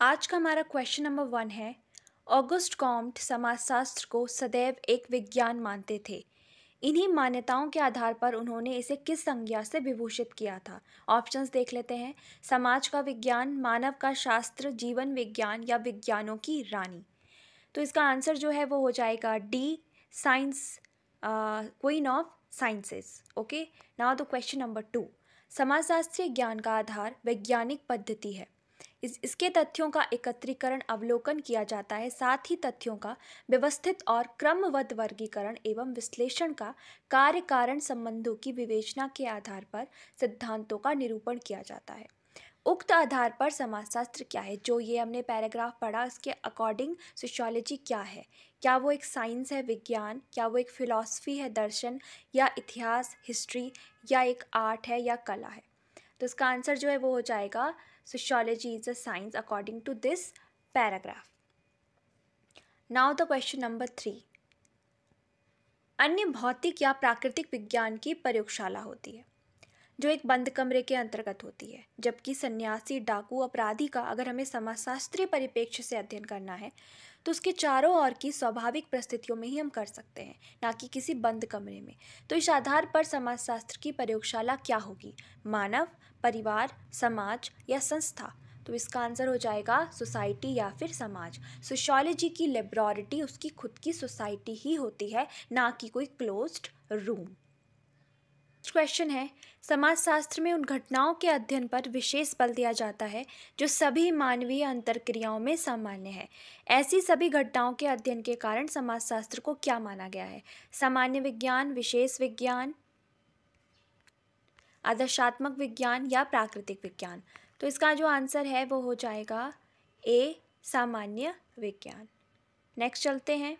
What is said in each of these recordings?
आज का हमारा क्वेश्चन नंबर 1 है। ऑगस्ट कॉम्ट समाजशास्त्र को सदैव एक विज्ञान मानते थे। इन्हीं मान्यताओं के आधार पर उन्होंने इसे किस संज्ञा से विभूषित किया था? ऑप्शंस देख लेते हैं। समाज का विज्ञान, मानव का शास्त्र, जीवन विज्ञान या विज्ञानों की रानी। तो इसका आंसर जो है वो हो जाएगा D, science, queen of sciences. Okay, now the question number 2। समाजशास्त्रीय ज्ञान का आधार वैज्ञानिक पद्धति है। इसके तथ्यों का एकत्रीकरण, अवलोकन किया जाता है। साथ ही तथ्यों का व्यवस्थित और क्रमबद्ध वर्गीकरण एवं विश्लेषण का कार्य कारण संबंधों की विवेचना के आधार पर सिद्धांतों का निरूपण किया जाता है। उक्त आधार पर समाजशास्त्र क्या है? जो ये हमने पैराग्राफ पढ़ा, इसके अकॉर्डिंग सोशियोलॉजी क्या है? क्या वो एक साइंस है, विज्ञान? क्या वो एक फिलॉसफी है, दर्शन? या इतिहास, हिस्ट्री? या एक आर्ट है या कला है? तो इसका आंसर जो है वो हो जाएगा sociology is a science according to this paragraph. Now the question number 3। अन्य भौतिक या प्राकृतिक विज्ञान की प्रयोगशाला होती है जो एक बंद कमरे के अंतर्गत होती है, जबकि सन्यासी, डाकू, अपराधी का अगर हमें समाजशास्त्रीय परिप्रेक्ष्य से अध्ययन करना है तो उसके चारों ओर की स्वाभाविक परिस्थितियों में ही हम कर सकते हैं, ना कि किसी बंद कमरे में। तो इस आधार पर समाजशास्त्र की प्रयोगशाला क्या होगी? मानव, परिवार, समाज या संस्था? तो इसका आंसर हो जाएगा सोसाइटी या फिर समाज। सोशियोलॉजी की लेबोरेटरी उसकी खुद की सोसाइटी ही होती है, ना कि कोई क्लोज्ड रूम। क्वेश्चन है, समाजशास्त्र में उन घटनाओं के अध्ययन पर विशेष बल दिया जाता है जो सभी मानवीय अंतर्क्रियाओं में सामान्य है। ऐसी सभी घटनाओं के अध्ययन के कारण समाजशास्त्र को क्या माना गया है? सामान्य विज्ञान, विशेष विज्ञान, आदर्शात्मक विज्ञान या प्राकृतिक विज्ञान? तो इसका जो आंसर है वो हो जाएगा ए, सामान्य विज्ञान। नेक्स्ट चलते हैं।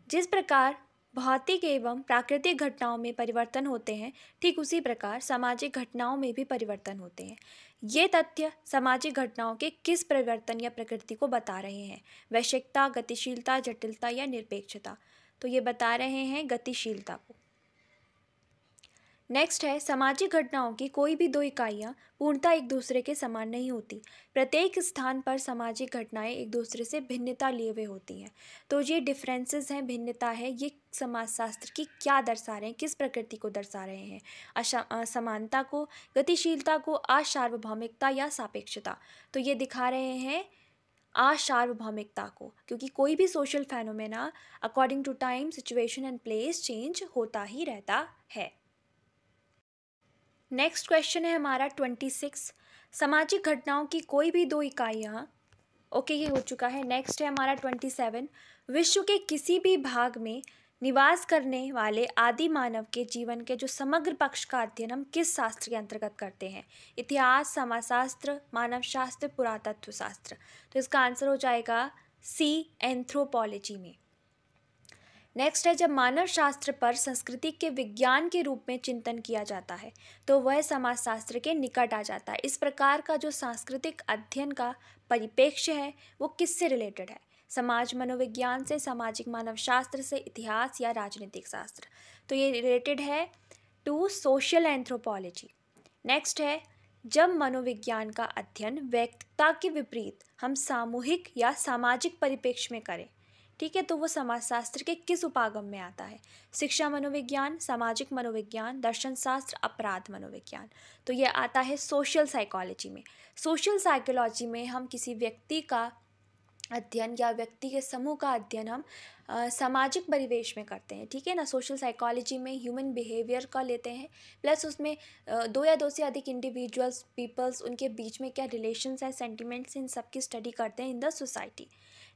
जिस प्रकार भौतिक एवं प्राकृतिक घटनाओं में परिवर्तन होते हैं, ठीक उसी प्रकार सामाजिक घटनाओं में भी परिवर्तन होते हैं। ये तथ्य सामाजिक घटनाओं के किस परिवर्तन या प्रकृति को बता रहे हैं? वैश्विकता, गतिशीलता, जटिलता या निरपेक्षता? तो ये बता रहे हैं गतिशीलता को। नेक्स्ट है, सामाजिक घटनाओं की कोई भी दो इकाइयाँ पूर्णतः एक दूसरे के समान नहीं होती। प्रत्येक स्थान पर सामाजिक घटनाएं एक दूसरे से भिन्नता लिए हुए होती हैं। तो ये डिफरेंसेस हैं, भिन्नता है, ये समाजशास्त्र की क्या दर्शा रहे हैं, किस प्रकृति को दर्शा रहे हैं? असमानता को, गतिशीलता को, असार्वभौमिकता या सापेक्षता? तो ये दिखा रहे हैं असार्वभौमिकता को, क्योंकि कोई भी social phenomena according to time, situation and place change होता ही रहता है। नेक्स्ट क्वेश्चन है हमारा 26। सामाजिक घटनाओं की कोई भी दो इकाइयाँ, ओके ये हो चुका है। नेक्स्ट है हमारा 27। विश्व के किसी भी भाग में निवास करने वाले आदि मानव के जीवन के जो समग्र पक्ष का अध्ययन हम किस शास्त्र के अंतर्गत करते हैं? इतिहास, समाजशास्त्र, मानव शास्त्र, पुरातत्व शास्त्र? तो इसका आंसर हो जाएगा सी, एंथ्रोपोलॉजी में। नेक्स्ट है, जब मानव शास्त्र पर संस्कृति के विज्ञान के रूप में चिंतन किया जाता है तो वह समाजशास्त्र के निकट आ जाता है। इस प्रकार का जो सांस्कृतिक अध्ययन का परिप्रेक्ष्य है वो किससे रिलेटेड है? समाज मनोविज्ञान से, सामाजिक मानव शास्त्र से, इतिहास या राजनीतिक शास्त्र? तो ये रिलेटेड है टू सोशल एंथ्रोपोलॉजी। नेक्स्ट है, जब मनोविज्ञान का अध्ययन व्यक्तिता के विपरीत हम सामूहिक या सामाजिक परिप्रेक्ष्य में करें, ठीक है, तो वो समाजशास्त्र के किस उपागम में आता है? शिक्षा मनोविज्ञान, सामाजिक मनोविज्ञान, दर्शन शास्त्र, अपराध मनोविज्ञान? तो ये आता है सोशल साइकोलॉजी में। सोशल साइकोलॉजी में हम किसी व्यक्ति का अध्ययन या व्यक्ति के समूह का अध्ययन हम सामाजिक परिवेश में करते हैं, ठीक है ना। सोशल साइकोलॉजी में ह्यूमन बिहेवियर का लेते हैं, प्लस उसमें दो या दो से अधिक इंडिविजुअल्स, पीपल्स, उनके बीच में क्या रिलेशंस हैं, सेंटिमेंट्स, इन सब की स्टडी करते हैं इन द सोसाइटी।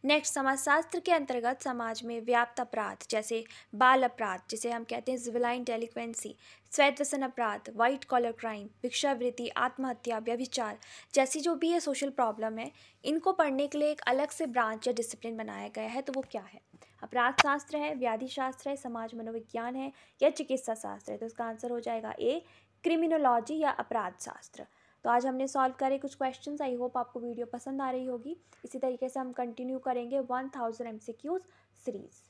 नेक्स्ट, समाजशास्त्र के अंतर्गत समाज में व्याप्त अपराध जैसे बाल अपराध, जिसे हम कहते हैं जुवेनाइल डेलिक्वेंसी, स्वैत व्यसन अपराध, वाइट कॉलर क्राइम, भिक्षावृत्ति, आत्महत्या, व्यभिचार जैसी जो भी ये सोशल प्रॉब्लम है, इनको पढ़ने के लिए एक अलग से ब्रांच या डिसिप्लिन बनाया गया है। तो वो क्या है? अपराध शास्त्र है, व्याधि शास्त्र है, समाज मनोविज्ञान है या चिकित्सा शास्त्र है? तो इसका आंसर हो जाएगा ए, क्रिमिनोलॉजी या अपराध शास्त्र। तो आज हमने सॉल्व करे कुछ क्वेश्चंस। आई होप आपको वीडियो पसंद आ रही होगी। इसी तरीके से हम कंटिन्यू करेंगे 1000 MCQs सीरीज़।